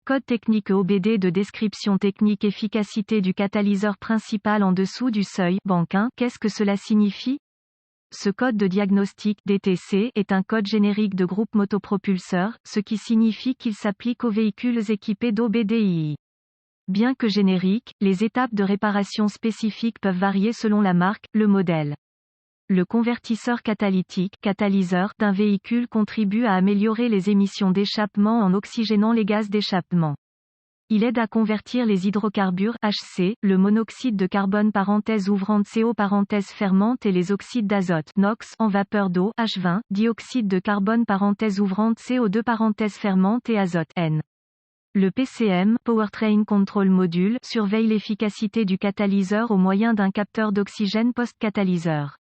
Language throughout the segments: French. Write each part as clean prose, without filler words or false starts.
Code technique EOBD de description technique efficacité du catalyseur principal en dessous du seuil, banque 1. Qu'est-ce que cela signifie? Ce code de diagnostic DTC est un code générique de groupe motopropulseur, ce qui signifie qu'il s'applique aux véhicules équipés d'OBDII. Bien que générique, les étapes de réparation spécifiques peuvent varier selon la marque, le modèle. Le convertisseur catalytique, catalyseur, d'un véhicule contribue à améliorer les émissions d'échappement en oxygénant les gaz d'échappement. Il aide à convertir les hydrocarbures HC, le monoxyde de carbone ouvrante CO fermante et les oxydes d'azote NOx en vapeur d'eau H20, dioxyde de carbone ouvrante CO2 fermante et azote N. Le PCM, Powertrain Control Module, surveille l'efficacité du catalyseur au moyen d'un capteur d'oxygène post-catalyseur.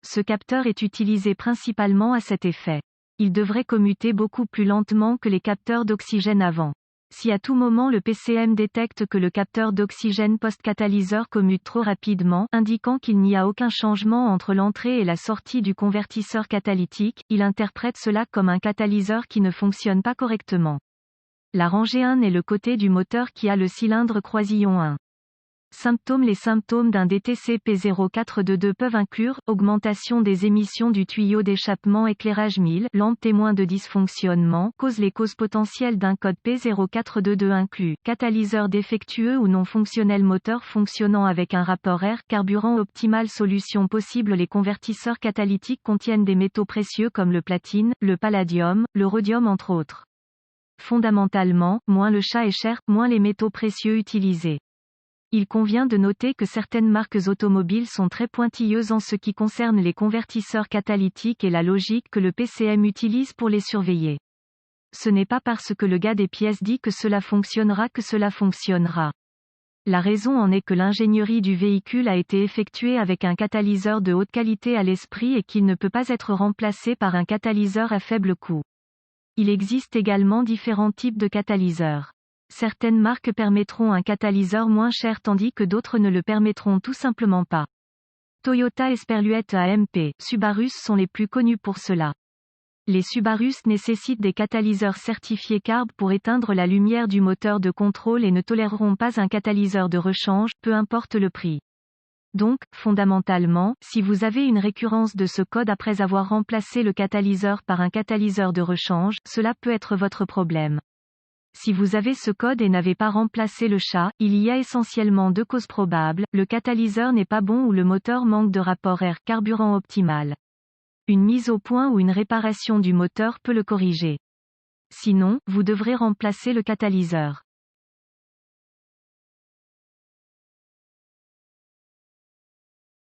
Ce capteur est utilisé principalement à cet effet. Il devrait commuter beaucoup plus lentement que les capteurs d'oxygène avant. Si à tout moment le PCM détecte que le capteur d'oxygène post-catalyseur commute trop rapidement, indiquant qu'il n'y a aucun changement entre l'entrée et la sortie du convertisseur catalytique, il interprète cela comme un catalyseur qui ne fonctionne pas correctement. La rangée 1 est le côté du moteur qui a le cylindre croisillon 1. Symptômes. Les symptômes d'un DTC P0422 peuvent inclure augmentation des émissions du tuyau d'échappement éclairage 1000, lampe témoin de dysfonctionnement. Les causes potentielles d'un code P0422 incluent catalyseur défectueux ou non fonctionnel, moteur fonctionnant avec un rapport air carburant optimal. Solutions possibles. Les convertisseurs catalytiques contiennent des métaux précieux comme le platine, le palladium, le rhodium entre autres. Fondamentalement, moins le chat est cher, moins les métaux précieux utilisés. Il convient de noter que certaines marques automobiles sont très pointilleuses en ce qui concerne les convertisseurs catalytiques et la logique que le PCM utilise pour les surveiller. Ce n'est pas parce que le gars des pièces dit que cela fonctionnera que cela fonctionnera. La raison en est que l'ingénierie du véhicule a été effectuée avec un catalyseur de haute qualité à l'esprit et qu'il ne peut pas être remplacé par un catalyseur à faible coût. Il existe également différents types de catalyseurs. Certaines marques permettront un catalyseur moins cher tandis que d'autres ne le permettront tout simplement pas. Toyota Esperluette AMP, Subarus sont les plus connus pour cela. Les Subarus nécessitent des catalyseurs certifiés CARB pour éteindre la lumière du moteur de contrôle et ne toléreront pas un catalyseur de rechange, peu importe le prix. Donc, fondamentalement, si vous avez une récurrence de ce code après avoir remplacé le catalyseur par un catalyseur de rechange, cela peut être votre problème. Si vous avez ce code et n'avez pas remplacé le chat, il y a essentiellement deux causes probables, le catalyseur n'est pas bon ou le moteur manque de rapport air-carburant optimal. Une mise au point ou une réparation du moteur peut le corriger. Sinon, vous devrez remplacer le catalyseur.